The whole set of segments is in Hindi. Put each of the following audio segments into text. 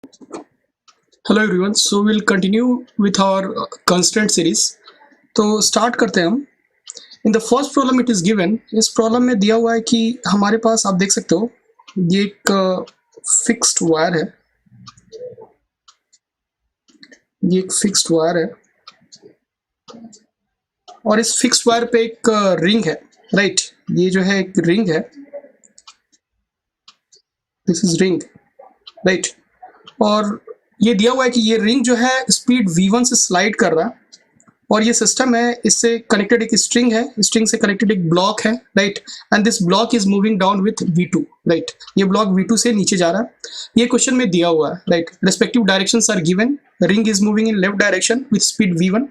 Hello everyone, so will continue with our constant series. तो स्टार्ट करते हैं हम। In the first problem it is given, इस प्रॉब्लम में दिया हुआ है कि हमारे पास, आप देख सकते हो, ये एक फिक्स्ड वायर है। ये एक फिक्स्ड वायर है और इस फिक्स्ड वायर पे एक रिंग है, राइट। ये जो है एक रिंग है, दिस इज रिंग, राइट। और ये दिया हुआ है कि ये रिंग जो है स्पीड v1 से स्लाइड कर रहा है और ये सिस्टम है, इससे कनेक्टेड एक स्ट्रिंग है, स्ट्रिंग से कनेक्टेड एक ब्लॉक है, right. And this block is moving down with v2, right. ये ब्लॉक v2 से नीचे जा रहा है, ये क्वेश्चन में दिया हुआ है, right. Respective directions are given, ring is moving in left direction with speed v1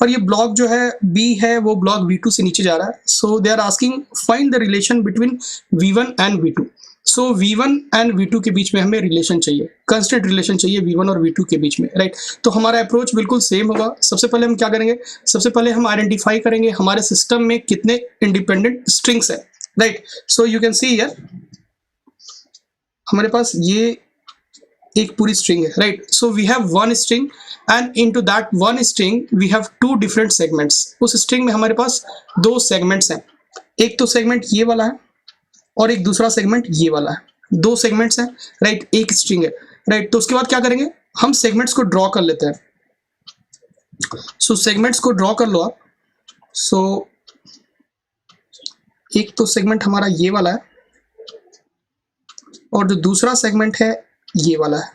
और ये ब्लॉक जो है b है वो ब्लॉक v2 से नीचे जा रहा है। So they are asking find the relation between v1 and v2। So v1 and v2 के बीच में हमें रिलेशन चाहिए, कांस्टेंट रिलेशन चाहिए v1 और v2 के बीच में, राइट। तो हमारा अप्रोच बिल्कुल सेम होगा। सबसे पहले हम क्या करेंगे, सबसे पहले हम आइडेंटिफाई करेंगे हमारे सिस्टम में कितने इंडिपेंडेंट स्ट्रिंग्स है, right. So you can see here, हमारे पास ये एक पूरी स्ट्रिंग है, right. So we have one string and into that one string we have two different segments. उस स्ट्रिंग में हमारे पास दो सेगमेंट्स हैं, एक तो सेगमेंट ये वाला है और एक दूसरा सेगमेंट ये वाला है। दो सेगमेंट्स हैं, राइट, एक स्ट्रिंग है, राइट। तो उसके बाद क्या करेंगे, हम सेगमेंट्स को ड्रॉ कर लेते हैं। सो सेगमेंट्स को ड्रॉ कर लो आप। सो एक तो सेगमेंट हमारा ये वाला है और जो दूसरा सेगमेंट है ये वाला है,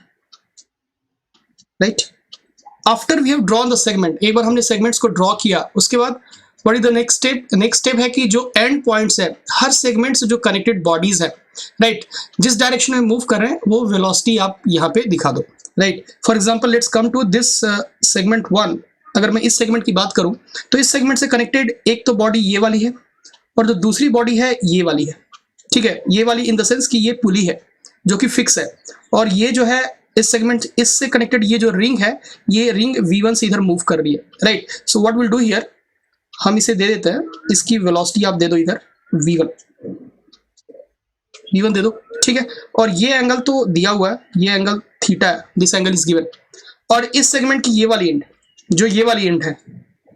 right. After we have drawn the segment, एक बार हमने सेगमेंट्स को ड्रॉ किया, उसके बाद what is the next step. Next step है कि जो एंड पॉइंट्स है, हर सेगमेंट से जो कनेक्टेड बॉडीज है, राइट, जिस डायरेक्शन में मूव कर रहे हैं वो वेलोसिटी आप यहाँ पे दिखा दो, right. For example let's come to this segment 1। अगर मैं इस सेगमेंट की बात करूं तो इस सेगमेंट से कनेक्टेड एक तो बॉडी ये वाली है और जो दूसरी बॉडी है ये वाली है, ठीक है। ये वाली इन द सेंस कि ये पुली है जो कि फिक्स है और ये जो है इस सेगमेंट, इससे कनेक्टेड ये जो रिंग है, ये रिंग v1 से इधर मूव कर रही है, right. So what will do here, हम इसे दे देते हैं, इसकी वेलोसिटी आप दे दो इधर v1 दे दो, ठीक है। और ये एंगल तो दिया हुआ है, ये एंगल थीटा है, दिस एंगल इज गिवन। और इस सेगमेंट की ये वाली एंड, जो ये वाली एंड है,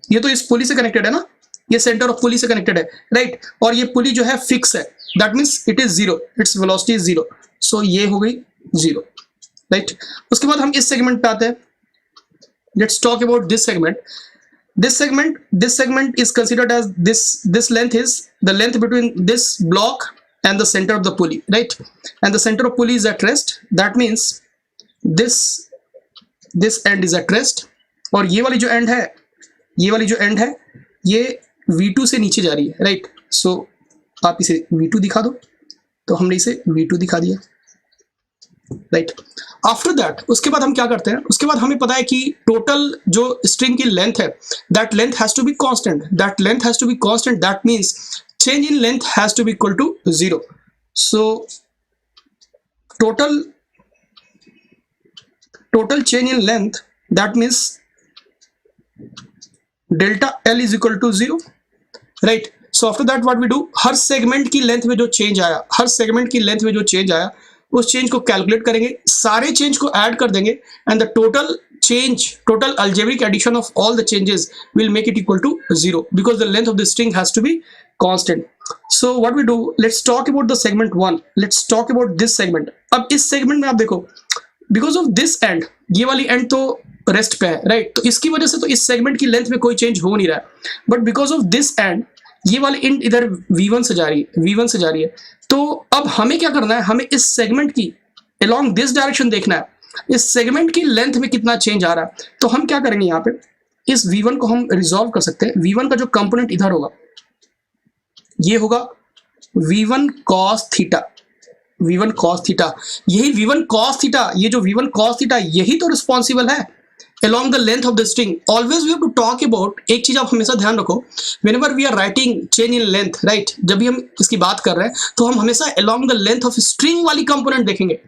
ये तो इस पुली से कनेक्टेड है ना, ये सेंटर ऑफ पुली से कनेक्टेड है, राइट। और ये पुली जो है फिक्स है, that means it is zero, its velocity is zero. So ये हो गई जीरो, राइट। उसके बाद हम इस सेगमेंट पे आते हैं। Let's talk about this segment. This segment is considered as this length is the length between this block and the center of the pulley, right? And the center of pulley is at rest. That means this end is at rest. और ये वाली जो end है, ये V2 से नीचे जा रही है, right? So आप इसे V2 दिखा दो, तो हमने इसे V2 दिखा दिया, राइट। आफ्टर दैट, उसके बाद हम क्या करते हैं, उसके बाद हमें पता है कि टोटल जो स्ट्रिंग की लेंथ है, that length has to be constant, that means change in length has to be equal to 0। So total change in length, that means delta L is equal to 0, right. So after that what we do, हर सेगमेंट की लेंथ में जो चेंज आया, उस चेंज को कैलकुलेट करेंगे, सारे चेंज को ऐड कर देंगे and the total algebraic addition of all the changes will make it equal to 0 because the length of the string has to be constant. So what we do, let's talk about the segment 1. Let's talk about this segment. अब इस सेगमेंट में आप देखो, बिकॉज ऑफ दिस एंड, ये वाली एंड तो रेस्ट पे है, राइट। तो इसकी वजह से तो इस सेगमेंट की लेंथ में कोई चेंज हो नहीं रहा है, but because of this end, ये वाली एंड इधर v1 से जा रही है। तो अब हमें क्या करना है, हमें इस सेगमेंट की अलोंग दिस डायरेक्शन देखना है, इस सेगमेंट की लेंथ में कितना चेंज आ रहा है। तो हम क्या करेंगे, यहाँ पे इस v1 को हम रिजॉल्व कर सकते हैं। v1 का जो कंपोनेंट इधर होगा, ये होगा v1 cos थीटा, यही v1 cos थीटा, ये जो v1 cos थीटा, यही तो रिस्पॉन्सिबल है along the length of the string. Always we have to talk about, एक चीज आप हमेशा ध्यान रखो, whenever we are writing change in length, right, जब भी हम इसकी बात कर रहे हैं तो हम हमेशा along the length of string वाली कंपोनेंट देखेंगे,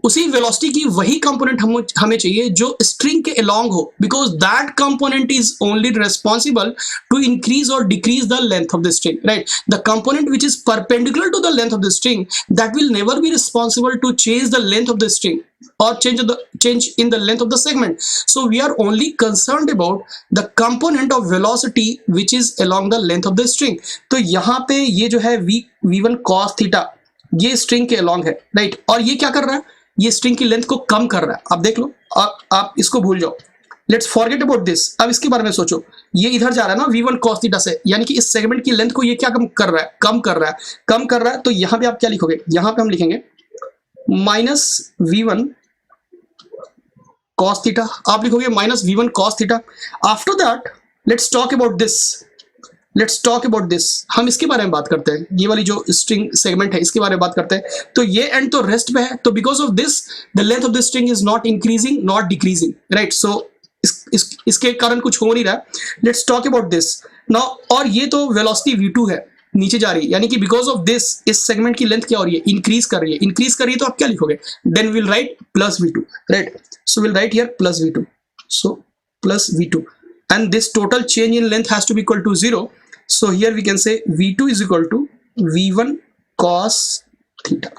उसी वेलोसिटी की वही कंपोनेंट हमें चाहिए जो स्ट्रिंग के अलोंग हो, because that component is only responsible to increase और decrease the length of the string, right? The component which is perpendicular to the length of the string that will never be responsible to change the length of the string or change in the length of the segment. So we are only concerned about the component of velocity which is along the length of the string. तो यहाँ पे ये जो है v1 cos theta ये string के along है, right? और ये क्या कर रहा है? ये string की length को कम कर रहा है। आप देख लो, आप इसको भूल जाओ, लेट्स फॉरगेट अबाउट दिस। अब इसके बारे में सोचो, ये इधर जा रहा है ना v1 cos थीटा से, यानी कि इस सेगमेंट की लेंथ को ये क्या कम कर रहा है? कम कर रहा है। तो यहां पे आप क्या लिखोगे? यहां पे हम लिखेंगे माइनस v1 cos थीटा, आप लिखोगे minus v1 cos theta. After that let's talk about this, हम इसके बारे में बात करते हैं, ये वाली जो स्ट्रिंग सेगमेंट है इसके बारे में बात करते हैं। तो ये एंड तो रेस्ट पे है, तो because of this the length of the string is not increasing not decreasing, right? So इसके कारण कुछ हो नहीं रहा। Let's talk about this now. और ये तो वेलोसिटी v2 है, नीचे जा रही है, यानी कि बिकॉज ऑफ दिस इस सेगमेंट की लेंथ क्या हो रही है? इंक्रीज कर रही है। तो आप क्या लिखोगे? Then will write plus v2, right? So will write here plus v2, so plus v2 and this total change in length has to be equal to 0. So here we can say v2 is equal to v1 cos theta.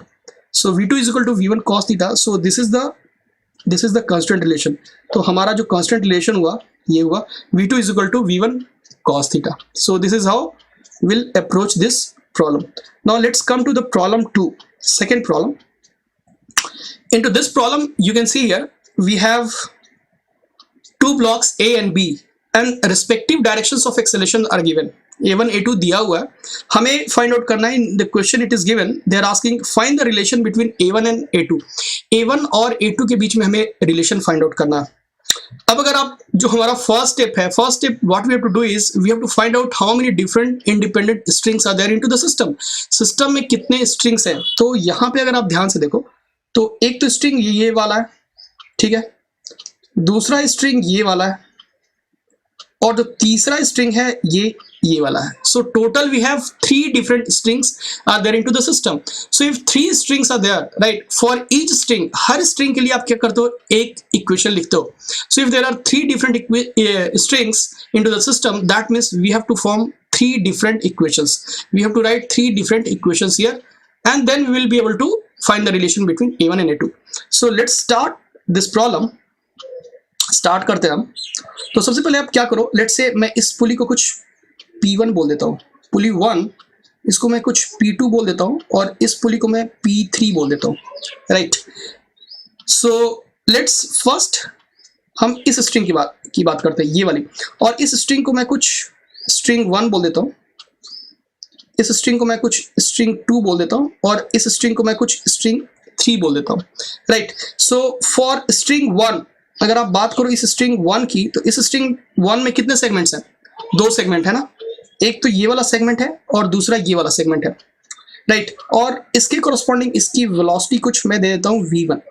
So v2 is equal to v1 cos theta. So this is the constant relation. तो हमारा जो constant relation हुआ ये हुआ v2 is equal to v1 cos theta. So this is how we'll approach this problem. Now let's come to the problem 2, second problem. Into this problem you can see here we have two blocks A and B and respective directions of acceleration are given. A1 A2 दिया हुआ है, हमें फाइंड आउट करना है। In the question it is given, they are asking find the relation between A1 and A2। A1 और A2 के बीच में हमें रिलेशन फाइंड आउट करना है। अब अगर आप जो हमारा first step what we have to do is we have to find out how many different independent strings are there into the system में कितने स्ट्रिंग्स हैं। तो यहाँ पे अगर आप ध्यान से देखो तो एक तो स्ट्रिंग ये वाला है, ठीक है, दूसरा स्ट्रिंग ये वाला है, और जो तीसरा स्ट्रिंग है ये वाला है। So total we have 3 different strings are there into the system. So if 3 strings are there, right, for each string, हर स्ट्रिंग के लिए आप क्या करते हो? एक इक्वेशन लिखते हो। So if there are 3 different strings into the system, that means we have to form 3 different equations. We have to write 3 different equations here and then we will be able to find the relation between A1 and A2। So let's start this problem. Start करते हैं हम। तो सबसे पहले आप क्या करो, लेट्स से मैं इस पुली को कुछ P1 बोल देता हूँ, पुली 1, इसको मैं कुछ P2 बोल देता हूँ, और इस पुली को मैं P3 बोल देता हूँ, राइट? सो लेट्स फर्स्ट हम इस स्ट्रिंग की बात करते हैं, ये वाली, और इस स्ट्रिंग को मैं कुछ स्ट्रिंग 1 बोल देता हूँ, इस स्ट्रिंग को मैं कुछ स्ट्रिंग 2 बोल देता हूँ, और इस स्ट्रिंग को मैं कुछ स्ट्रिंग 3 बोल देता हूँ, राइट? सो फॉर स्ट्रिंग 1 अगर आप बात करो इस स्ट्रिंग 1 की, तो इस स्ट्रिंग 1 में कितने सेगमेंट्स हैं? 2 सेगमेंट है ना, एक तो ये वाला सेगमेंट है और दूसरा ये वाला सेगमेंट है, राइट? और इसके कोरस्पॉन्डिंग इसकी वेलोसिटी कुछ मैं दे देता हूँ v1,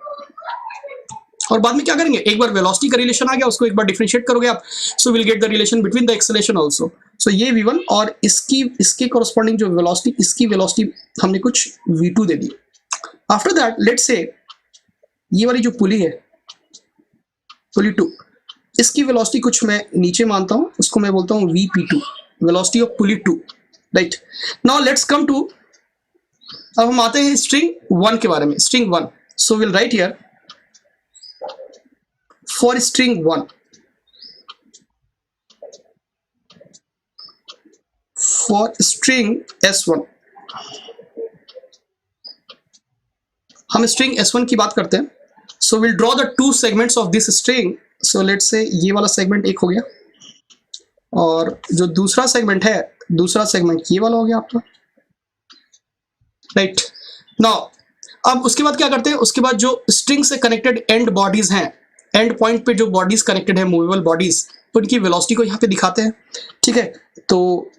और बाद में क्या करेंगे, एक बार वेलोसिटी का रिलेशन आ गया उसको एक बार डिफरेंशिएट करोगे आप, so will get the relation between the acceleration also. So ये v1 और इसके कोरस्पॉन्डिंग जो वेलोसिटी, इसकी वेलोसिटी हमने कुछ v2 they the. After that let's say ये वाली जो पुली है, पुली 2, इसकी वेलोसिटी कुछ मैं नीचे मानता हूं, उसको मैं बोलता हूं vp2, velocity of pulley 2, right? Now let's come to, अब हम आते हैं स्ट्रिंग 1 के बारे में, string 1। So will write here for string 1, for string S1, हम स्ट्रिंग S1 की बात करते हैं। So we'll draw the 2 segments of this string. So let's say ये वाला सेगमेंट एक हो गया, और जो दूसरा सेगमेंट है, दूसरा सेगमेंट ये वाला हो गया आपका, राइट? नाउ अब उसके बाद क्या करते हैं, उसके बाद जो स्ट्रिंग से कनेक्टेड एंड बॉडीज हैं, एंड पॉइंट पे जो बॉडीज कनेक्टेड है, मूवेबल बॉडीज, उनकी वेलोसिटी को यहाँ पे दिखाते हैं, ठीक है? तो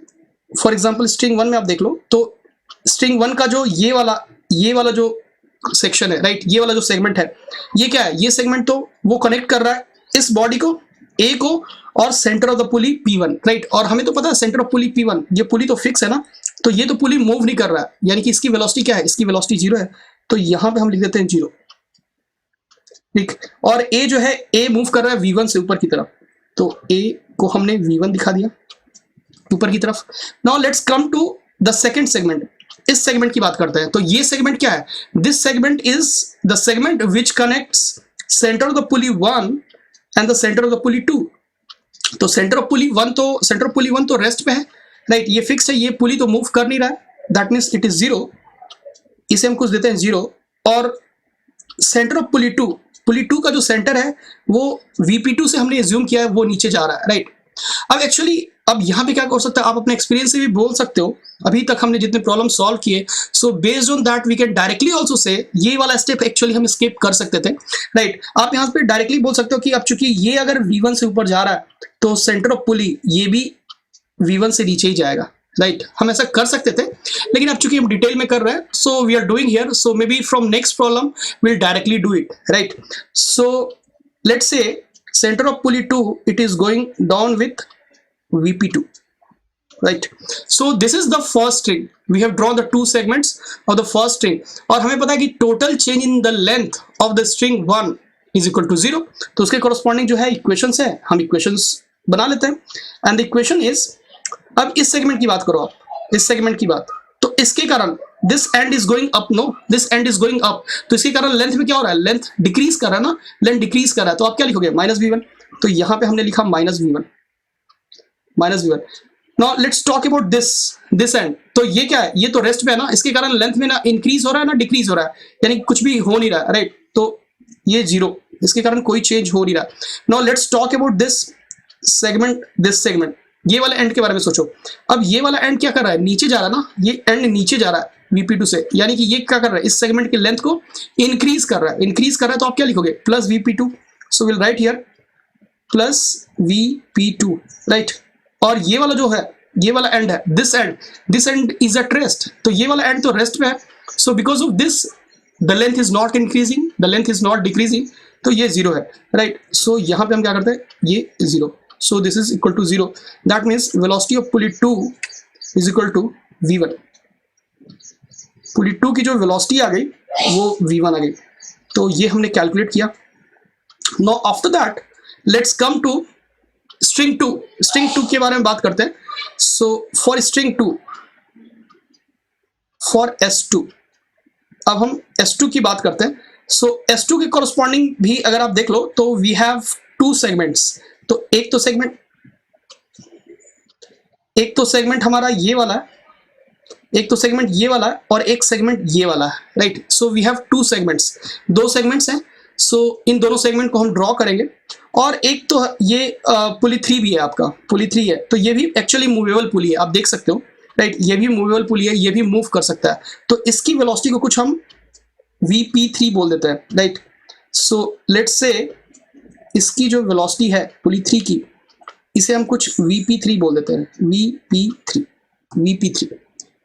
फॉर एग्जाम्पल स्ट्रिंग 1 में आप देख लो, तो स्ट्रिंग 1 का जो ये वाला जो सेक्शन है, राइट, ये वाला जो सेगमेंट है, ये क्या है? ये सेगमेंट तो वो कनेक्ट कर रहा है इस बॉडी को, A को, और centre of the pulley P1, right? और हमें तो पता है सेंटर ऑफ पुली P1, ये पुली तो फिक्स है ना, तो ये तो पुली मूव नहीं कर रहा है, यानी कि इसकी वेलोसिटी क्या है? इसकी वेलोसिटी 0 है, तो यहाँ पे हम लिख देते हैं 0, ठीक, और ए जो है ए मूव कर रहा है V1 से ऊपर की तरफ, तो ए को हमने V1 दिखा दिया ऊपर की तरफ। Now let's come to the second segment. इस सेगमेंट की बात करते हैं। तो ये सेगमेंट क्या है? This segment is the segment which connects centre of the pulley 1 and the centre of the pulley 2। तो सेंटर ऑफ पुली 1 तो रेस्ट पे है, राइट, ये फिक्स है, ये पुली तो मूव कर नहीं रहा है, दैट मीन्स इट इज 0, इसे हम कुछ देते हैं 0। और सेंटर ऑफ पुली 2 का जो सेंटर है वो VP2 से हमने एज्यूम किया है वो नीचे जा रहा है, राइट। अब एक्चुअली अब यहाँ पे क्या कर सकते हैं, आप अपने एक्सपीरियंस से भी बोल सकते हो, अभी तक हमने जितने प्रॉब्लम सॉल्व किए, so based on that we can directly also say ये वाला स्टेप एक्चुअली हम स्किप कर सकते थे, राइट। आप यहाँ पे डायरेक्टली बोल सकते हो कि अब चूंकि ये अगर V1 से ऊपर जा रहा है तो सेंटर ऑफ पुली ये भी V1 से नीचे ही जाएगा, राइट। हम ऐसा कर सकते थे, लेकिन अब चूंकि हम डिटेल में कर रहे हैं, so we are doing here, so maybe from next problem will directly do it, right. So let's say center of pulley 2 it is going down with VP2, right? So this is the first string. We have drawn the two segments of the first string, और हमें पता है कि total change in the length of the string 1 is equal to 0। तो उसके corresponding जो है equations है, हम equations बना लेते हैं। and the equation is, अब इस segment की बात करो, आप इस segment की बात, तो इसके कारण this end is going up, no this end is going up, तो इसके कारण लेंथ में क्या हो रहा है, लेंथ डिक्रीज कर रहा है ना, लेंथ डिक्रीज कर रहा है, तो आप क्या लिखोगे -V1, तो यहां पे हमने लिखा -V1। Now let's talk about this and, तो ये क्या है, ये तो रेस्ट पे है ना, इसके कारण लेंथ में ना इंक्रीज हो रहा है ना डिक्रीज हो रहा है, यानी कुछ भी हो नहीं रहा है, राइट। तो ये 0, इसके कारण कोई चेंज हो नहीं रहा। Now let's talk about this segment, ये वाला एंड के बारे में सोचो। अब ये वाला एंड क्या कर रहा है, नीचे जा रहा है ना, ये एंड नीचे जा रहा है VP2 से, यानी कि ये क्या कर रहा है, इस सेगमेंट की लेंथ को इंक्रीज कर रहा है, तो आप क्या लिखोगे, plus VP2, so will write here plus VP2, right. और ये वाला जो है, ये वाला एंड है, this end is at rest, तो ये वाला एंड तो रेस्ट पे है, सो because of this the length is not increasing, the length is not decreasing, तो ये 0 है, राइट। सो यहाँ पे हम क्या करते हैं, ये 0, so this is equal to 0, that means velocity of pulley 2 is equal to V1। पुली 2 की जो वेलोसिटी आ गई वो V1 आ गई, तो ये हमने कैलकुलेट किया। Now after that let's come to string 2 के बारे में बात करते हैं। So for string 2, for S2, अब हम S2 की बात करते हैं। सो S2 के कॉरस्पॉन्डिंग भी अगर आप देख लो तो वी हैव 2 सेगमेंट्स, तो एक तो सेगमेंट हमारा ये वाला है, एक तो सेगमेंट ये वाला है और एक सेगमेंट ये वाला है, right. So we have 2 segments, 2 segments हैं। सो इन दोनों सेगमेंट को हम ड्रॉ करेंगे, और एक तो ये पुली 3 भी है, आपका पुली 3 है, तो ये भी एक्चुअली मूवेबल पुली है, आप देख सकते हो, राइट। ये भी मूवेबल पुली है, ये भी मूव कर सकता है, तो इसकी वेलोसिटी को कुछ हम VP3 बोल देते हैं, राइट। सो लेट्स से इसकी जो वेलोसिटी है पुली 3 की, इसे हम कुछ VP3 बोल देते हैं, VP3,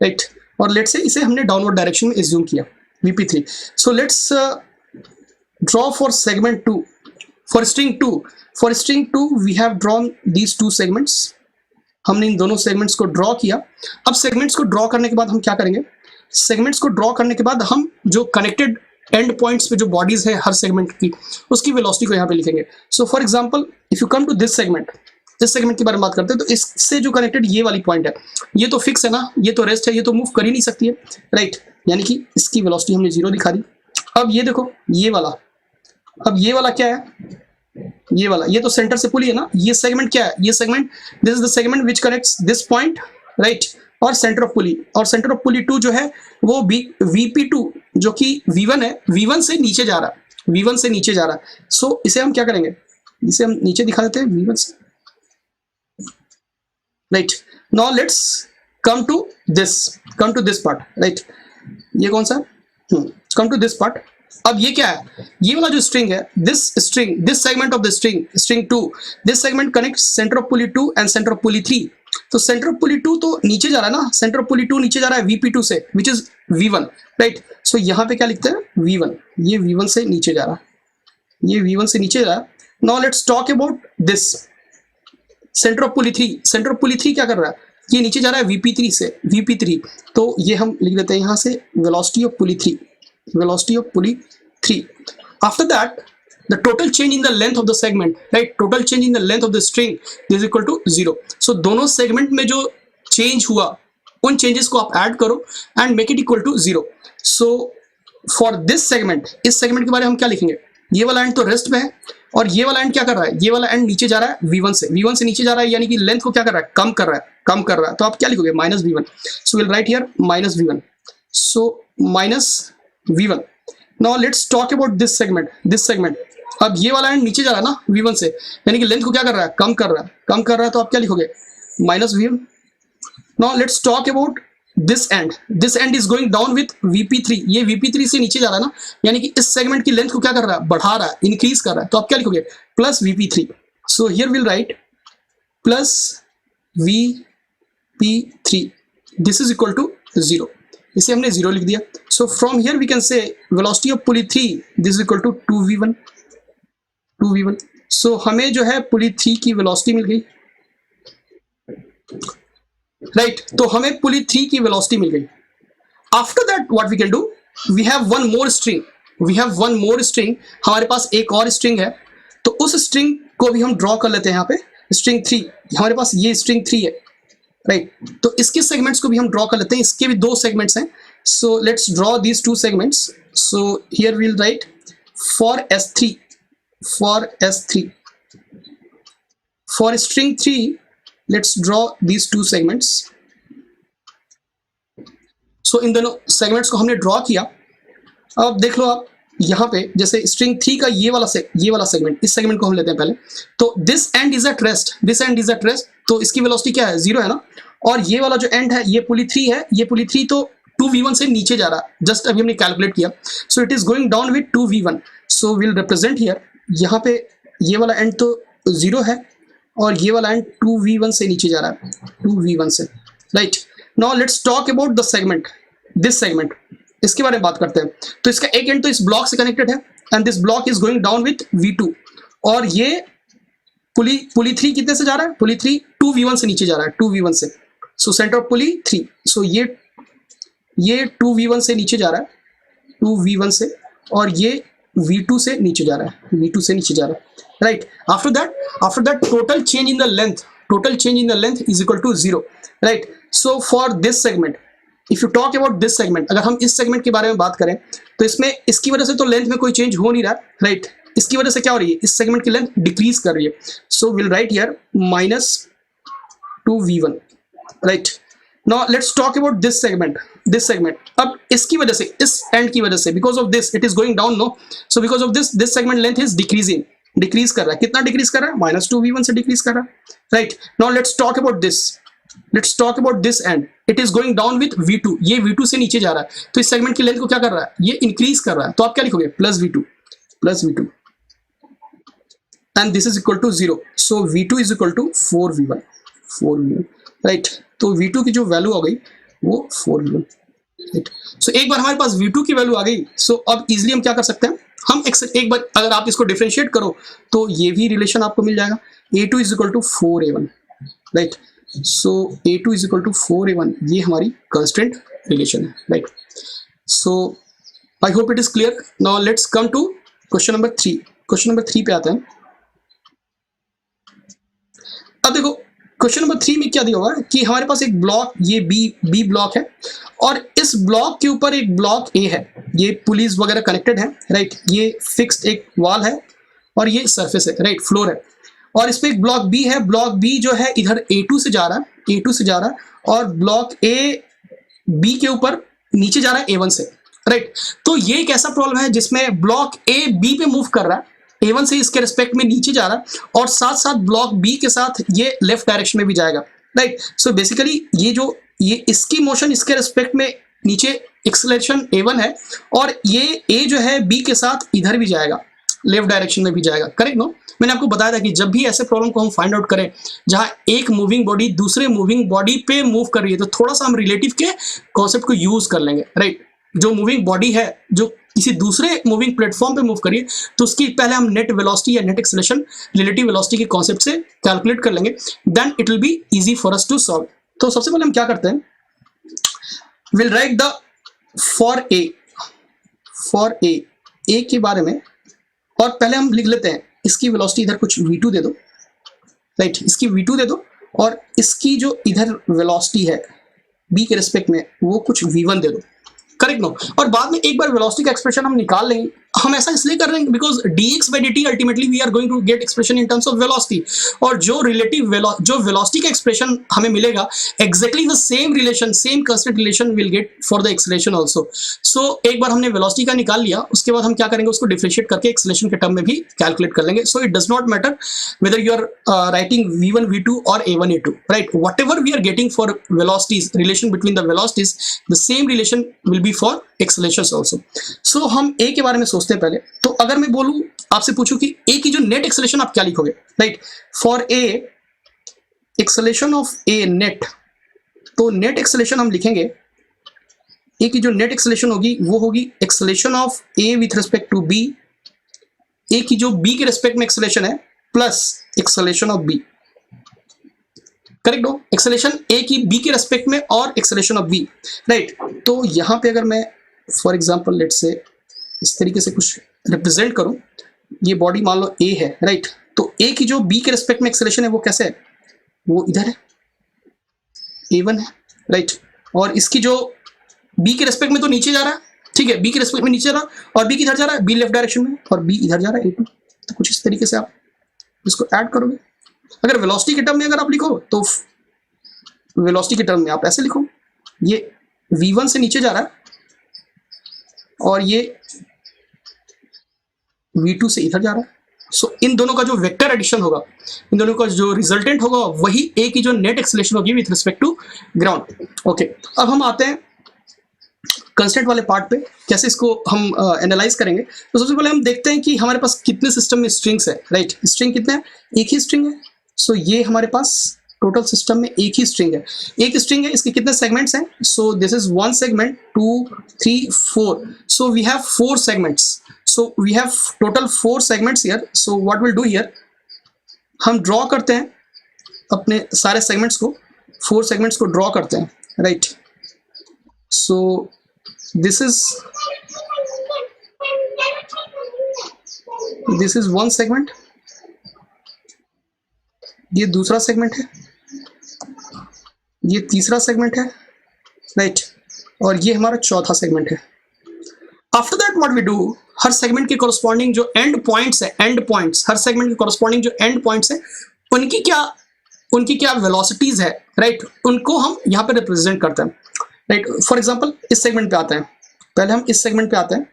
राइट। और लेट्स से इसे हमने डाउनवर्ड डायरेक्शन में एज्यूम किया, VP3। So let's draw for segment 2, for string 2 we have drawn these 2 segments, हमने इन दोनों सेगमेंट्स को ड्रॉ किया। अब सेगमेंट्स को ड्रॉ करने के बाद हम क्या करेंगे, सेगमेंट्स को ड्रॉ करने के बाद हम जो कनेक्टेड एंड पॉइंट्स पे जो बॉडीज है हर सेगमेंट की, उसकी वेलोसिटी को यहाँ पे लिखेंगे। So for example if you come to this segment, इस सेगमेंट के बारे में बात करते हैं, तो इससे जो कनेक्टेड ये वाली पॉइंट है, ये तो फिक्स है ना, ये तो रेस्ट है, ये तो मूव कर ही नहीं सकती है, राइट। यानी कि इसकी वेलोसिटी हमने 0 दिखा दी। अब ये देखो ये वाला, अब ये वाला क्या है, ये वाला, ये तो सेंटर से पुली है ना, ये सेगमेंट क्या है, ये segment, this is the segment which connects this point, right, और सेंटर ऑफ पुली, और सेंटर ऑफ पुली 2 जो है वो VP2 जो कि V1 है, V1 से नीचे जा रहा है, V1 से नीचे जा रहा है। सो इसे हम क्या करेंगे, इसे हम नीचे दिखा देते हैं V1 से, right. Now let's come to this part, right. ये कौन सा, कम टू दिस पार्ट। अब ये क्या है, ये वाला जो स्ट्रिंग है, this segment of the string 2, this segment connect centre of pulley 2 and centre of pulley 3। तो सेंटर ऑफ पुली 2 तो नीचे जा रहा है ना, सेंटर ऑफ पुली 2 नीचे जा रहा है VP2 से, विच इज V1, राइट। सो यहाँ पे क्या लिखते हैं, V1, ये V1 से नीचे जा रहा है, ये V1 से नीचे जा रहा है। Now let's talk about this centre of pulley 3 क्या कर रहा है, ये नीचे जा रहा है VP3 से, VP3, तो ये हम लिख देते हैं यहाँ से velocity of pulley 3। After that the total change in the length of the segment, right, total change in the length of the string is equal to 0. so दोनों सेगमेंट में जो चेंज हुआ उन चेंजेस को आप ऐड करो and make it equal to 0. So for this segment, इस सेगमेंट के बारे में हम क्या लिखेंगे, ये वाला एंड तो रेस्ट में है और ये वाला एंड क्या कर रहा है, ये वाला एंड नीचे जा रहा है v1 से, v1 से नीचे जा रहा है, यानी कि लेंथ को क्या कर रहा है, कम कर रहा है, कम कर रहा है. तो आप क्या लिखोगे, minus v1. So will write here minus v1. So minus v1. Now let's talk about this segment, this segment. अब ये वाला एंड नीचे जा रहा है ना v1 से, यानी कि लेंथ को क्या कर रहा है, कम कर रहा है, कम कर रहा है. तो आप क्या लिखोगे, minus v1. Now let's talk about this and, this end is going down with vp3. ये vp3 से नीचे जा रहा है ना, यानी कि इस सेगमेंट की लेंथ को क्या कर रहा है, बढ़ा रहा है, इंक्रीज कर रहा है. तो आप क्या लिखोगे, plus vp3. So here will write plus vp3. This is equal to 0. इसे हमने 0 लिख दिया. So from here we can say velocity of pulley 3 this is equal to 2v1, 2v1. So हमें जो है पुली 3 की वेलोसिटी मिल गई, राइट. तो हमें पुली 3 की वेलोसिटी मिल गई. After that what we can do, we have one more string, we have one more string. हमारे पास एक और स्ट्रिंग है, तो उस स्ट्रिंग को भी हम ड्रॉ कर लेते हैं. यहाँ पे स्ट्रिंग 3, हमारे पास ये स्ट्रिंग 3 है, राइट. तो इसके सेगमेंट्स को भी हम ड्रॉ कर लेते हैं. इसके भी दो सेगमेंट्स हैं. So let's draw these two segments. So here we will write for S3, for S3, for string 3 let's draw these two segments. so इन दोनों segments को हमने draw किया. अब देख लो आप यहाँ पे, जैसे string 3 का ये वाला segment, इस segment को हम लेते हैं पहले. तो this end is at rest, this end is at rest. तो इसकी velocity क्या है, 0 है ना. और ये वाला जो end है, ये पुली 3 है, ये पुली 3 तो 2v1 से नीचे जा रहा है, जस्ट अभी हमने कैलकुलेट किया. So it is going down with 2v1. So will represent here, यहाँ पे ये वाला एंड तो 0 है और ये वाला एंड 2v1 से नीचे जा रहा है, 2v1 से, right. Now let's talk about the segment, this segment, इसके बारे में बात करते हैं. तो इसका एक एंड तो इस ब्लॉक से कनेक्टेड है and this block is going down with v2. और ये पुली 3 कितने से जा रहा है, पुली 3 2v1 से नीचे जा रहा है, 2v1 से. So centre of pulley 3. सो ये 2v1 से नीचे जा रहा है, 2v1 से, और ये v2 से नीचे जा रहा है, v2 से नीचे जा रहा है, right. after that total change in the length is equal to 0, right. so for this segment, if you talk about this segment, अगर हम इस segment के बारे में बात करें तो इसमें इसकी वजह से तो लेंथ में कोई चेंज हो नहीं रहा, right. इसकी वजह से क्या हो रही है, इस सेगमेंट की लेंथ डिक्रीज कर रही है. So will write here minus 2v1, right. Now let's talk about this segment, this segment. अब इसकी वजह से, इस एंड की वजह से, because of this it is going down, no. So because of this segment length is decreasing, decrease कर रहा है. कितना डिक्रीज कर रहा है, माइनस 2v1 से डिक्रीज कर रहा है, right. Now let's talk about this, let's talk about this and. It is going down with v2. ये v2 से नीचे जा रहा है, तो इस सेगमेंट की लेंथ को क्या कर रहा है, ये इंक्रीज कर रहा है. तो आप क्या लिखोगे, plus v2, plus v2, and this is equal to 0. So v2 is equal to 4v1, 4v1, right. तो v2 की जो वैल्यू आ गई वो 4v1, राइट. सो एक बार हमारे पास v2 की वैल्यू आ गई. सो अब इजिली हम क्या कर सकते हैं, हम एक बार अगर आप इसको डिफरेंशिएट करो तो ये भी रिलेशन आपको मिल जाएगा, a2 is equal to 4a1, right. So a2 is equal to 4a1, ये हमारी कंस्टेंट रिलेशन है, right. So I hope it is clear. Now let's come to question number 3. Question number 3 पे आते हैं. अब देखो क्वेश्चन नंबर 3 में क्या दिया हुआ है कि हमारे पास एक ब्लॉक, ये बी ब्लॉक है और इस ब्लॉक के ऊपर एक ब्लॉक ए है, ये पुलिस वगैरह कनेक्टेड है, राइट. ये फिक्स्ड एक वॉल है और ये सरफेस है, राइट, फ्लोर है. और इस पे एक ब्लॉक बी है. ब्लॉक बी जो है इधर A2 से जा रहा है, A2 से जा रहा है, और ब्लॉक ए बी के ऊपर नीचे जा रहा है A1 से, राइट. तो ये एक ऐसा प्रॉब्लम है जिसमें ब्लॉक ए बी पे मूव कर रहा है, A1 से इसके रिस्पेक्ट में नीचे जा रहा है, और साथ साथ ब्लॉक बी के साथ ये लेफ्ट डायरेक्शन में भी जाएगा, राइट. सो बेसिकली ये इसकी मोशन इसके रिस्पेक्ट में नीचे एक्सेलरेशन A1 है, और ये A जो है B के साथ इधर भी जाएगा, लेफ्ट डायरेक्शन में भी जाएगा, करेक्ट. नो, मैंने आपको बताया था कि जब भी ऐसे प्रॉब्लम को हम फाइंड आउट करें जहां एक मूविंग बॉडी दूसरे मूविंग बॉडी पे मूव कर रही है, तो थोड़ा सा हम रिलेटिव के कॉन्सेप्ट को यूज कर लेंगे, राइट. जो मूविंग बॉडी है जो किसी दूसरे मूविंग प्लेटफॉर्म पे मूव करिए, तो उसकी पहले हम नेट वेलोसिटी या नेट एक्सेलरेशन रिलेटिव वेलोसिटी के कॉन्सेप्ट से कैलकुलेट कर लेंगे, then it will be easy for us to solve. तो सबसे पहले हम क्या करते हैं, will write the for A के बारे में और पहले हम लिख लेते हैं इसकी वेलोसिटी इधर कुछ v2 दे दो, राइट, इसकी v2 दे दो, और इसकी जो इधर वेलोसिटी है b के रिस्पेक्ट में वो कुछ v1 दे दो, करेक्ट नो। और बाद में एक बार वेलोसिटी का एक्सप्रेशन हम निकाल लेंगे। हम ऐसा इसलिए कर रहे हैं because dx by dt ultimately we are going to get expression in terms of velocity, और जो रिलेटिव जो वेलोसिटी का एक्सप्रेशन हमें मिलेगा exactly the same relation, same constant relation will get for the acceleration also. So एक बार हमने वेलोसिटी का निकाल लिया, उसके बाद हम क्या करेंगे, उसको डिफरेंशिएट करके एक्सेलरेशन के टर्म में भी कैलकुलेट कर लेंगे। So it does not matter whether you are writing v1 v2 or a1 a2, right, whatever we are getting for velocities, relation between the velocities, the same relation will be for accelerations also. So हम a के बारे में सोचते हैं पहले। तो अगर मैं बोलूं, आपसे पूछूं कि a की जो नेट एक्सेलरेशन आप क्या लिखोगे, right, for a acceleration of a net, तो नेट एक्सेलरेशन हम लिखेंगे, a की जो नेट एक्सेलरेशन होगी वो होगी acceleration of a with respect to b, a की जो b के रिस्पेक्ट में एक्सेलरेशन है plus acceleration of b, correct हो, एक्सेलरेशन a की b के रेस्पेक्ट में और एक्सेलरेशन ऑफ b, राइट। तो यहां पे अगर मैं फॉर एग्जांपल लेट्स से इस तरीके से कुछ रिप्रेजेंट करूं, ये बॉडी मान लो a है, राइट, तो a की जो b के रेस्पेक्ट में एक्सेलरेशन है वो कैसे है, वो इधर है, a1 है, राइट, और इसकी जो b के रेस्पेक्ट में तो नीचे जा रहा है, ठीक है, b के रेस्पेक्ट में नीचे जा रहा है, और b किधर जा रहा है, b लेफ्ट डायरेक्शन में, और b इधर जा रहा है a2। तो कुछ इस तरीके से आप इसको ऐड करोगे। अगर वेलोसिटी के टर्म में अगर आप लिखो तो वेलोसिटी के टर्म में आप ऐसे लिखो, ये v1 से नीचे जा रहा है और ये v2 से इधर जा रहा है। सो इन दोनों का जो वेक्टर एडिशन होगा, इन दोनों का जो रिजल्टेंट होगा, वही a की जो नेट एक्सेलरेशन होगी with respect to ground. Okay, अब हम आते हैं कंस्टेंट वाले पार्ट पे, कैसे इसको हम एनालाइज करेंगे। तो सबसे पहले हम देखते हैं कि हमारे पास कितने सिस्टम में स्ट्रिंग्स है, राइट, स्ट्रिंग कितने हैं, एक ही स्ट्रिंग है। सो ये हमारे पास टोटल सिस्टम में एक ही स्ट्रिंग है, एक स्ट्रिंग है, इसके कितने सेगमेंट्स हैं, so this is 1 segment 2 3 4, so we have 4 segments, so we have total 4 segments here. So what will do here, हम ड्रॉ करते हैं अपने सारे सेगमेंट्स को, 4 सेगमेंट्स को ड्रॉ करते हैं, right. So this is 1 segment, ये दूसरा सेगमेंट है, ये तीसरा सेगमेंट है, राइट, और ये हमारा चौथा सेगमेंट है। After that what we do, हर सेगमेंट के कॉरस्पॉन्डिंग जो एंड पॉइंट्स है, एंड पॉइंट्स, हर सेगमेंट के कॉरस्पॉन्डिंग जो एंड पॉइंट्स है, उनकी क्या वेलोसिटीज है, राइट, उनको हम यहाँ पे रिप्रेजेंट करते हैं, राइट। फॉर एग्जांपल इस सेगमेंट पे आते हैं, पहले हम इस सेगमेंट पे आते हैं।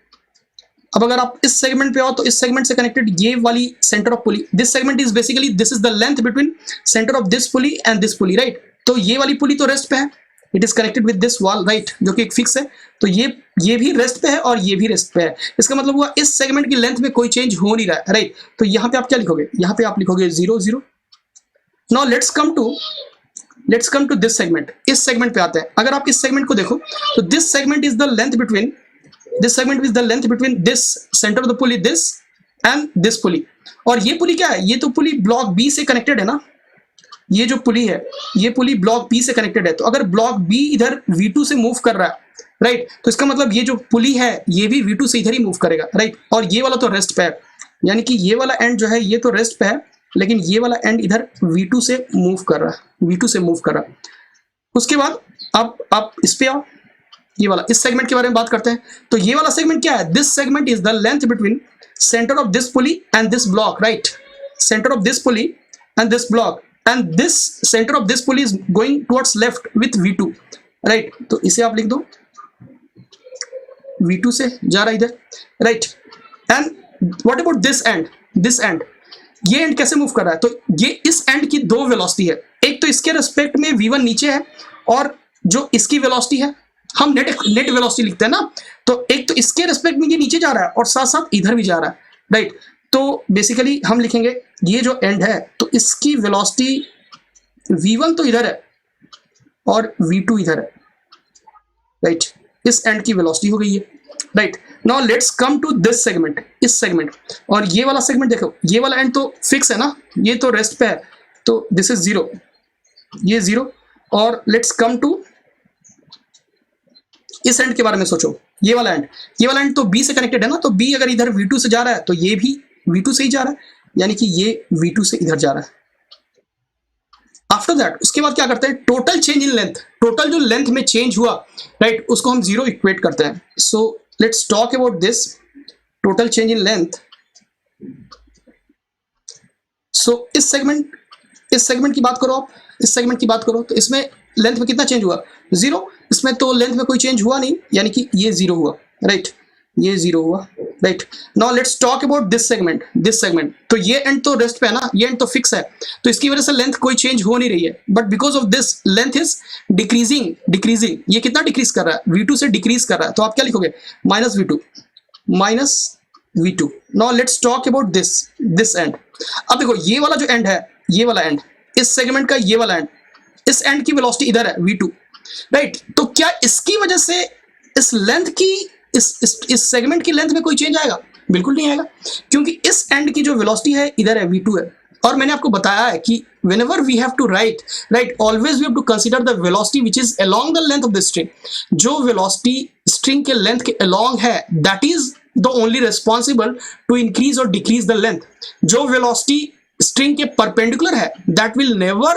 अब अगर आप इस सेगमेंट पे आओ तो इस सेगमेंट से कनेक्टेड ये वाली centre of pulley, this segment is basically this is the length between centre of this pulley and this pulley, right. तो ये वाली पुली तो रेस्ट पे है, it is connected with this wall, right, जो कि एक फिक्स है। तो ये भी रेस्ट पे है और ये भी रेस्ट पे है। इसका मतलब हुआ इस सेगमेंट की लेंथ में कोई चेंज हो नहीं रहा है, राइट। तो यहाँ पे आप क्या लिखोगे, यहाँ पे आप लिखोगे 0 0। Now let's come to this segment, इस सेगमेंट पे आते हैं। अगर आप इस सेगमेंट को देखो तो this segment is the length between this centre of the pulley, this and this pulley. और ये पुली क्या है, ये तो पुली ब्लॉक बी से कनेक्टेड है ना, ये जो पुली है ये पुली ब्लॉक बी से कनेक्टेड है। तो अगर ब्लॉक बी इधर v2 से मूव कर रहा है, राइट, तो इसका मतलब ये जो पुली है ये भी v2 से इधर ही मूव करेगा, राइट। और ये वाला तो रेस्ट पे है, यानी कि ये वाला एंड जो है ये तो रेस्ट पे है, लेकिन ये वाला एंड इधर v2 से मूव कर रहा है, उसके बाद आप इस पे आओ, ये वाला इस सेगमेंट के बारे में बात करते हैं। तो ये वाला सेगमेंट क्या है, this segment is the length between centre of this pulley and this block, right, centre of this pulley and this block, and this centre of this pulley is going towards left with v2, right. तो इसे आप लिख दो, v2 से जा रहा है इधर, right. And what about this end, ये एंड कैसे मूव कर रहा है, तो ये इस एंड की 2 वेलोसिटी है, एक तो इसके रिस्पेक्ट में v1 नीचे है, और जो इसकी वेलोसिटी है हम नेट वेलोसिटी लिखते हैं ना, तो एक तो इसके रिस्पेक्ट में ये नीचे जा रहा है और साथ साथ इधर भी जा रहा है, राइट। तो बेसिकली हम लिखेंगे ये जो एंड है तो इसकी वेलोसिटी v1 तो इधर है और v2 इधर है, राइट, इस एंड की वेलोसिटी हो गई है, right. Now let's come to this segment, इस सेगमेंट, और ये वाला सेगमेंट देखो, ये वाला एंड तो फिक्स है ना, ये तो रेस्ट पे है, तो दिस इज 0, ये 0। और लेट्स कम टू इस एंड के बारे में सोचो, ये वाला एंड तो b से कनेक्टेड है ना, तो b अगर इधर v2 से जा रहा है तो ये भी V2 से ही जा रहा है, यानी कि ये V2 से इधर जा रहा है। आफ्टर दैट उसके बाद क्या करते हैं, total change in length, total जो लेंथ में चेंज हुआ, राइट, उसको हम जीरो इक्वेट करते हैं। So let's talk about this total change in length. So इस सेगमेंट की बात करो आप, इस सेगमेंट की बात करो तो इसमें लेंथ में कितना चेंज हुआ, जीरो। इसमें तो लेंथ में कोई चेंज हुआ नहीं, यानी कि ये जीरो हुआ, राइट, ये जीरो हुआ, right. Now let's talk about this segment, तो ये एंड तो रेस्ट पे है ना, ये एंड तो फिक्स है, तो इसकी वजह से लेंथ कोई चेंज हो नहीं रही है, but because of this length is decreasing. ये कितना डिक्रीज कर रहा है, V2 से डिक्रीज कर रहा है, तो आप क्या लिखोगे, minus V2। Now let's talk about this end. अब देखो ये वाला जो एंड है, ये वाला एंड, इस सेगमेंट का ये वाला एंड, इस एंड की वेलोसिटी इधर है V2, राइट। तो क्या इसकी वजह से इस लेंथ की, इस सेगमेंट की लेंथ में कोई चेंज आएगा, बिल्कुल नहीं आएगा, क्योंकि इस एंड की जो वेलोसिटी है इधर है, V2 है। और मैंने आपको बताया है कि whenever we have to write, always we have to consider the velocity which is along the length of the string। जो वेलोसिटी स्ट्रिंग के लेंथ के along है, that is the only responsible to increase or decrease the length। जो वेलोसिटी स्ट्रिंग के परपेंडिकुलर है, that will never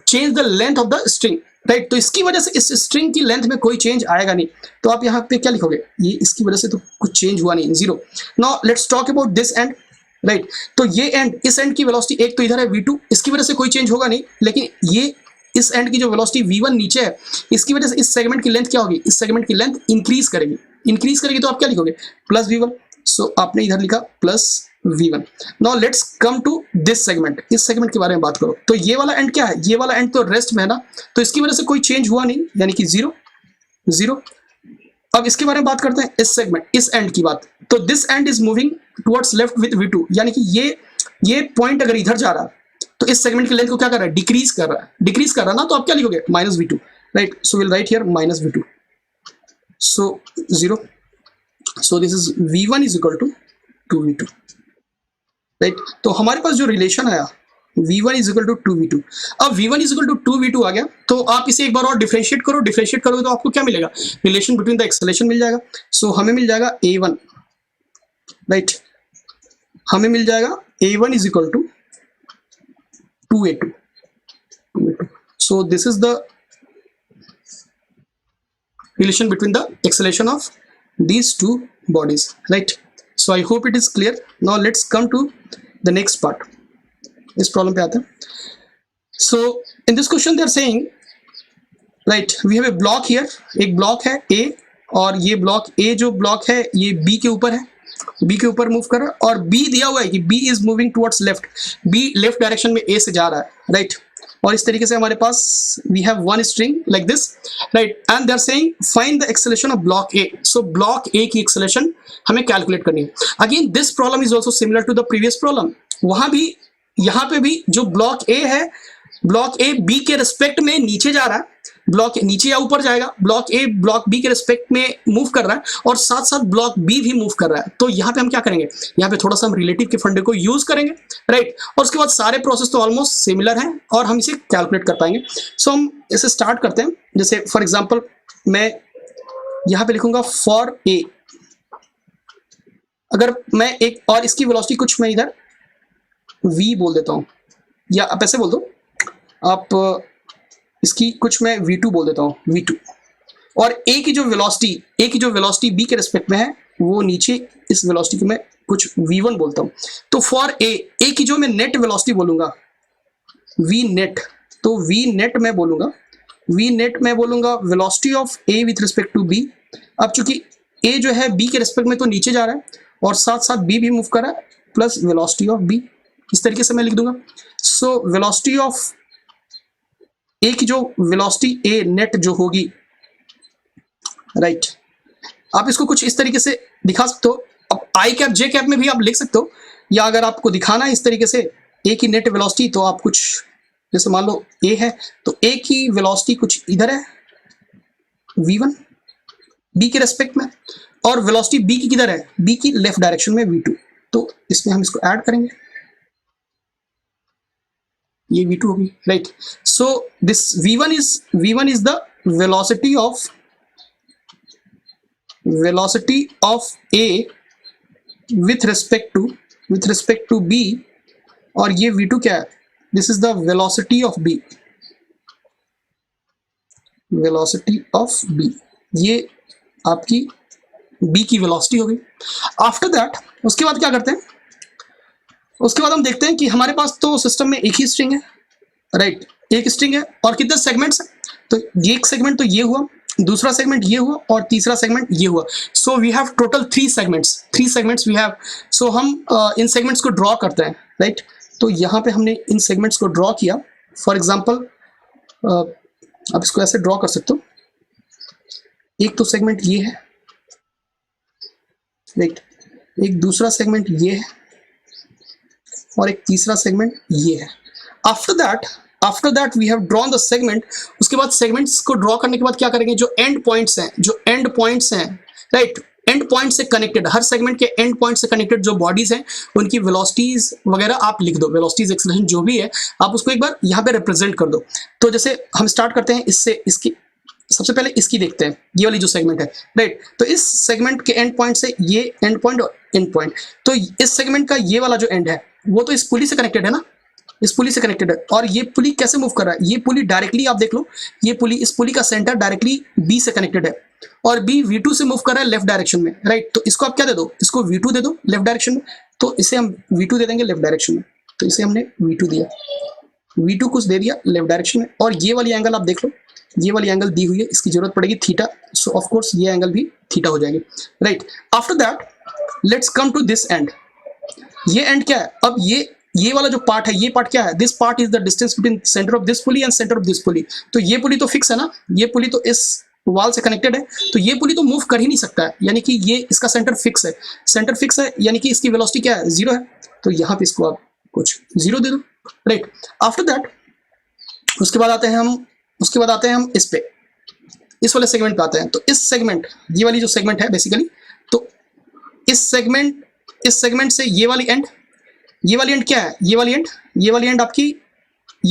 change the length of the string, right. तो इसकी वजह से इस स्ट्रिंग की लेंथ में कोई चेंज आएगा नहीं, तो आप यहाँ पे क्या लिखोगे, ये इसकी वजह से तो कुछ चेंज हुआ नहीं, zero. Now let's talk about this and, right. तो ये एंड, इस एंड की वेलोसिटी एक तो इधर है V2, इसकी वजह से कोई चेंज होगा नहीं, लेकिन ये इस एंड की जो वेलोसिटी V1 नीचे है, इसकी वजह से इस सेगमेंट की लेंथ क्या होगी, इस सेगमेंट की लेंथ इंक्रीज करेगी, तो आप क्या लिखोगे, प्लस V1। सो आपने इधर लिखा plus V1। Now let's come to this segment, इस सेगमेंट के बारे में बात करो, तो ये वाला एंड क्या है, ये वाला एंड तो रेस्ट में है ना, तो इसकी वजह से कोई चेंज हुआ नहीं, यानी कि जीरो। अब इसके बारे में बात करते हैं, इस सेगमेंट, इस एंड की बात, तो this end is moving towards left with V2, यानी कि ये पॉइंट अगर इधर जा रहा है, तो इस सेगमेंट की लेंथ को क्या कर रहा है, डिक्रीज कर रहा है ना, तो आप क्या लिखोगे, minus V2, right. So will write here minus V2, so zero. So this is V1 is equal to 2V2, right. तो हमारे पास जो रिलेशन आया, V1 is equal to 2V2। अब V1 is equal to 2V2 आ गया, तो आप इसे एक बार और डिफरेंशिएट करोगे तो आपको क्या मिलेगा, रिलेशन बिटवीन द एक्सेलरेशन मिल जाएगा। सो हमें मिल जाएगा A1, राइट, हमें मिल जाएगा A1 is equal to 2A2। So this is the relation between the acceleration of these two bodies, right? So I hope it is clear. Now let's come to the next part. इस प्रॉब्लम पे आते हैं। So in this question they are saying, right, we have a block here, एक ब्लॉक है A, और ये ब्लॉक A जो ब्लॉक है ये B के ऊपर है, B के ऊपर मूव कर रहा है, और B दिया हुआ है कि B is moving towards left, B left direction में A से जा रहा है, राइट। और इस तरीके से हमारे पास we have one string like this, right, and they are saying find the acceleration of block A। so block A की acceleration हमें कैलकुलेट करनी है। Again this problem is also similar to the previous problem, वहां भी, यहाँ पे भी जो ब्लॉक A है, ब्लॉक A B के रिस्पेक्ट में नीचे जा रहा है, ब्लॉक नीचे या ऊपर जाएगा, ब्लॉक A ब्लॉक B के रिस्पेक्ट में मूव कर रहा है, और साथ साथ ब्लॉक B भी मूव कर रहा है। तो यहाँ पे हम क्या करेंगे, यहाँ पे थोड़ा सा हम रिलेटिव के फंडे को यूज करेंगे, राइट, और उसके बाद सारे प्रोसेस तो ऑलमोस्ट सिमिलर हैं और हम इसे कैलकुलेट कर पाएंगे। सो हम इसे स्टार्ट करते हैं। जैसे फॉर एग्जाम्पल मैं यहाँ पे लिखूंगा फॉर A, अगर मैं एक और इसकी वेलोसिटी कुछ मैं इधर V बोल देता हूँ, या आप ऐसे बोल दो, आप इसकी कुछ मैं V2 बोल देता हूँ, V2, और A की जो वेलोसिटी B के रिस्पेक्ट में है वो नीचे, इस वेलोसिटी को मैं कुछ V1 बोलता हूँ। तो फॉर A की जो मैं नेट वेलोसिटी बोलूंगा V नेट, तो V नेट मैं बोलूंगा velocity of A with respect to B। अब चूंकि A जो है B के रिस्पेक्ट में तो नीचे जा रहा है, और साथ साथ B भी मूव कर रहा है, प्लस वेलोसिटी ऑफ B, इस तरीके से मैं लिख दूंगा। सो वेलोसिटी ऑफ A की जो वेलोसिटी A नेट जो होगी, राइट, आप इसको कुछ इस तरीके से दिखा सकते हो। अब आई कैप जे कैप में भी आप लिख सकते हो, या अगर आपको दिखाना है इस तरीके से A की नेट वेलोसिटी, तो आप कुछ, जैसे मान लो A है, तो A की वेलोसिटी कुछ इधर है V1 B के रेस्पेक्ट में, और वेलोसिटी B की किधर है, B की लेफ्ट डायरेक्शन में V2। तो इसमें हम इसको ऐड करेंगे, ये V2 होगी, right. So this V1 is the velocity of A with respect to with respect to b, और ये v2 क्या है, this is the velocity of b, velocity of b, ये आपकी b की वेलोसिटी हो गई। आफ्टर दैट उसके बाद क्या करते हैं, उसके बाद हम देखते हैं कि हमारे पास तो सिस्टम में एक ही स्ट्रिंग है, राइट, एक स्ट्रिंग है और कितने सेगमेंट्स हैं, तो ये एक सेगमेंट तो ये हुआ, दूसरा सेगमेंट ये हुआ और तीसरा सेगमेंट ये हुआ। So we have total 3 segments we have. So हम इन सेगमेंट्स को ड्रॉ करते हैं, राइट। तो यहाँ पे हमने इन सेगमेंट्स को ड्रॉ किया। फॉर एग्जाम्पल आप इसको ऐसे ड्रॉ कर सकते हो, एक तो सेगमेंट ये है, राइट, एक दूसरा सेगमेंट ये है और एक तीसरा सेगमेंट ये है। After that we have drawn the segment. उसके बाद सेगमेंट्स को ड्रॉ करने के बाद क्या करेंगे, जो एंड पॉइंट्स हैं, राइट, एंड पॉइंट से कनेक्टेड, हर सेगमेंट के एंड पॉइंट से कनेक्टेड जो बॉडीज हैं उनकी वेलोसिटीज वगैरह आप लिख दो, वेलोसिटीज एक्सेलरेशन जो भी है आप उसको एक बार यहाँ पे रिप्रेजेंट कर दो। तो जैसे हम स्टार्ट करते हैं इससे, इसकी सबसे पहले इसकी देखते हैं, ये वाली जो सेगमेंट है, राइट। तो इस सेगमेंट के एंड पॉइंट से ये एंड पॉइंट और एंड पॉइंट, तो इस सेगमेंट का ये वाला जो एंड है वो तो इस पुली से कनेक्टेड है ना, इस पुली से कनेक्टेड है। और ये पुली कैसे मूव कर रहा है, ये पुली डायरेक्टली आप देख लो, ये पुली, इस पुली का सेंटर डायरेक्टली बी से कनेक्टेड है और बी V2 से मूव कर रहा है लेफ्ट डायरेक्शन में, राइट। तो इसको आप क्या दे दो, इसको V2 दे दो लेफ्ट डायरेक्शन में, तो इसे हम V2 दे देंगे लेफ्ट डायरेक्शन में, तो इसे हमने V2 दिया, V2 कुछ दे दिया लेफ्ट डायरेक्शन में। और ये वाली एंगल आप देख लो, ये वाली एंगल दी हुई है, इसकी जरूरत पड़ेगी थीटा, सो ऑफ कोर्स ये एंगल भी थीटा हो जाएगी, right. After that let's come to this end. ये एंड क्या है, अब ये वाला जो पार्ट है, ये पार्ट क्या है, this part is the distance between centre of this pulley and centre of this pulley. तो ये पुली तो फिक्स है ना, ये पुली तो इस वॉल से कनेक्टेड है, तो ये पुली तो मूव कर ही नहीं सकता है, यानी कि ये इसका सेंटर फिक्स है, यानी कि इसकी वेलोसिटी क्या है, 0 है। तो यहाँ पे इसको आप कुछ 0 दे दो, राइट। आफ्टर दैट उसके बाद आते हैं हम इस पे, इस वाले सेगमेंट पे आते हैं। तो इस सेगमेंट, ये वाली जो सेगमेंट है बेसिकली, तो इस सेगमेंट से ये वाली एंड क्या है, ये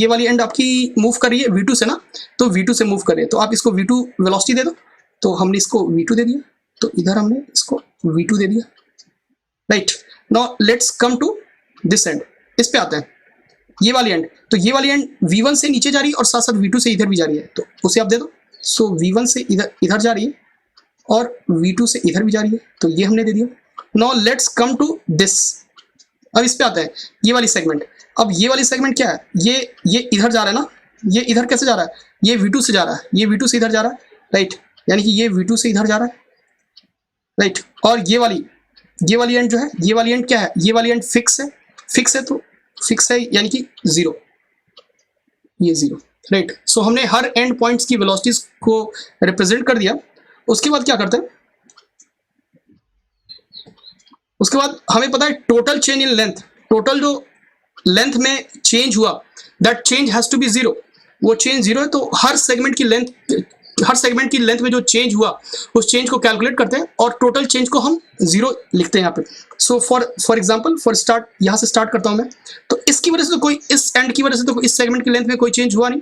वाली एंड आपकी मूव कर रही है V2 से ना, तो V2 से मूव कर रही है, तो आप इसको V2 वेलोसिटी दे दो। तो हमने इसको V2 दे दिया, तो इधर हमने इसको V2 दे दिया, right. Now let's come to this end, इस पे आते हैं, ये वाली एंड। तो ये वाली एंड V1 से नीचे जा रही है और साथ साथ V2 से इधर भी जा रही है, तो उसे आप दे दो। सो V1 से इधर जा रही है और V2 से इधर भी जा रही है, तो ये हमने दे दिया। Now let's come to this, अब इस पे आते हैं, ये वाली सेगमेंट। अब ये वाली सेगमेंट क्या है, ये इधर जा रहा है ना, ये इधर कैसे जा रहा है, ये V2 से जा रहा है, ये V2 से इधर जा रहा है, राइट, यानी कि ये V2 से इधर जा रहा है, राइट। और ये वाली एंड जो है, ये वाली एंड क्या है, ये वाली एंड फिक्स है, तो फिक्स है यानी कि 0, ये 0, राइट। सो हमने हर एंड पॉइंट्स की वेलोसिटीज को रिप्रेजेंट कर दिया। उसके बाद क्या करते हैं, उसके बाद हमें पता है total change in length, total जो लेंथ में चेंज हुआ, that change has to be 0, वो चेंज 0 है। तो हर सेगमेंट की लेंथ में जो चेंज हुआ उस चेंज को कैलकुलेट करते हैं और टोटल चेंज को हम 0 लिखते हैं यहाँ पे। सो फॉर एग्जांपल, फॉर स्टार्ट, यहाँ से स्टार्ट करता हूँ मैं। तो इसकी वजह से तो कोई, इस एंड की वजह से तो इस सेगमेंट की लेंथ में कोई चेंज हुआ नहीं,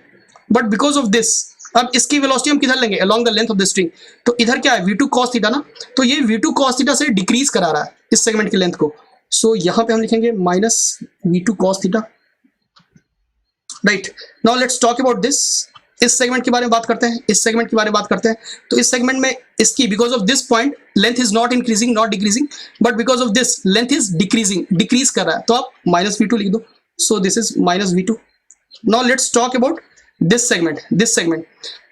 बट बिकॉज ऑफ दिस, अब इसकी वेलोसिटी हम किधर लेंगे, along the length of the string. तो इधर क्या है, V2 cos थीटा ना, तो ये V2 cos थीटा से डिक्रीज करा रहा है इस सेगमेंट की लेंथ को। सो यहाँ पे हम लिखेंगे minus V2 cos theta, right. Now let's talk about this, इस सेगमेंट के बारे में बात करते हैं, तो इस सेगमेंट में इसकी, because of this point length is not increasing not decreasing, but because of this length is decreasing, decrease कर रहा है, तो आप माइनस V2 लिख दो। सो this is minus V2। Now let's talk about this segment.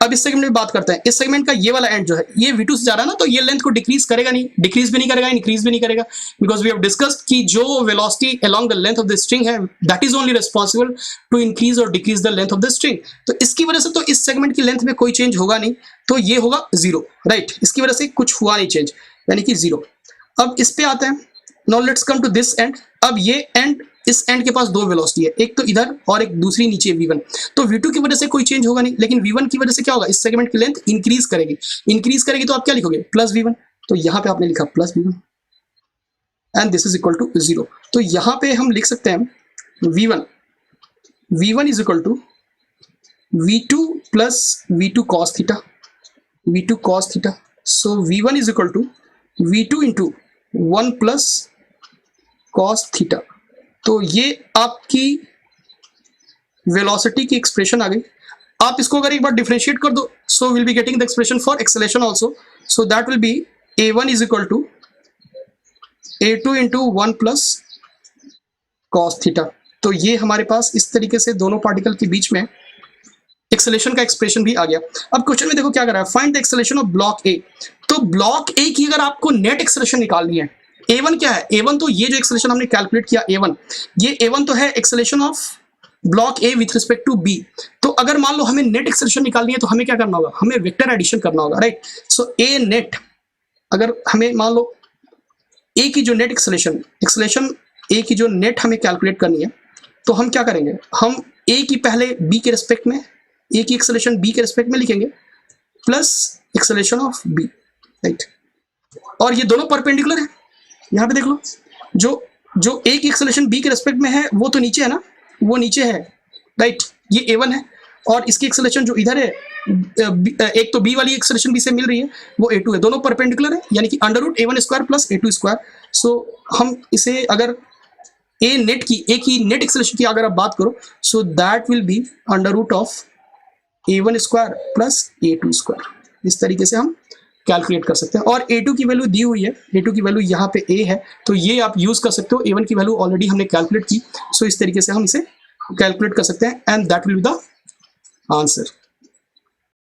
अब इस सेगमेंट में बात करते हैं, इस सेगमेंट का ये वाला एंड जो है, ये V2 से जा रहा है ना, तो ये लेंथ को डिक्रीज करेगा नहीं, डिक्रीज भी नहीं करेगा, इंक्रीज भी नहीं करेगा, बिकॉज वी हैव डिस्कस्ड कि जो velocity along the length of the string है, that is only responsible to increase और decrease the length of the string. तो इसकी वजह से तो इस सेगमेंट की लेंथ में कोई चेंज होगा नहीं, तो ये होगा 0, राइट। इसकी वजह से कुछ हुआ नहीं चेंज, यानी कि 0। अब इस पे आते हैं, now let's come to this end. अब ये एंड, इस एंड के पास 2 वेलोसिटी है, एक तो इधर और एक दूसरी नीचे V1। तो V2 की वजह से कोई चेंज होगा नहीं, लेकिन V1 की वजह से क्या होगा, इस सेगमेंट की लेंथ इंक्रीज करेगी, तो आप क्या लिखोगे, प्लस V1। तो यहाँ पे आपने लिखा plus V1 and this is equal to 0। तो यहाँ पे हम लिख सकते हैं V1 is equal to V2 plus V2 cos theta, so V1 is equal to V2 into 1 plus cos theta. तो ये आपकी वेलोसिटी की एक्सप्रेशन आ गई। आप इसको अगर एक बार डिफरेंशिएट कर दो, so will be getting the expression for acceleration also. So that will be a1 is equal to a2 into 1 plus cos theta. तो ये हमारे पास इस तरीके से दोनों पार्टिकल के बीच में एक्सेलरेशन का एक्सप्रेशन भी आ गया। अब क्वेश्चन में देखो क्या कर रहा है, find the acceleration of block ए। तो ब्लॉक ए की अगर आपको नेट एक्सेलरेशन निकालनी है, a1 क्या है, a1 तो ये जो एक्सेलरेशन हमने कैलकुलेट किया a1, ये a1 तो है acceleration of block A with respect to B. तो अगर मान लो हमें नेट एक्सेलरेशन निकालनी है तो हमें क्या करना होगा, हमें वेक्टर एडिशन करना होगा, राइट। सो ए नेट, अगर हमें मान लो ए की जो नेट एक्सेलरेशन ए की जो नेट हमें कैलकुलेट करनी है, तो हम क्या करेंगे, हम ए की पहले बी के रिस्पेक्ट में, ए की एक्सेलरेशन बी के रिस्पेक्ट में लिखेंगे plus acceleration of B, right. और ये दोनों परपेंडिकुलर है, यहाँ पे देख लो, जो ए की एक्सेलरेशन बी के रिस्पेक्ट में है वो तो नीचे है ना, वो नीचे है, राइट। ये a1 है और इसकी एक्सेलरेशन जो इधर है, एक तो b वाली एक्सेलरेशन b से मिल रही है, वो a2 है, दोनों परपेंडिकुलर है, यानी कि under root a1 square plus a2 square. So हम इसे अगर ए की नेट एक्सेलरेशन की अगर आप बात करो, so that will be under root of a1 square plus a2 square. इस तरीके से हम कैलकुलेट कर सकते हैं। और a2 की वैल्यू दी हुई है, a2 की वैल्यू यहाँ पे a है, तो ये आप यूज कर सकते हो। a1 की वैल्यू ऑलरेडी हमने कैलकुलेट की, सो इस तरीके से हम इसे कैलकुलेट कर सकते हैं and that will be the answer.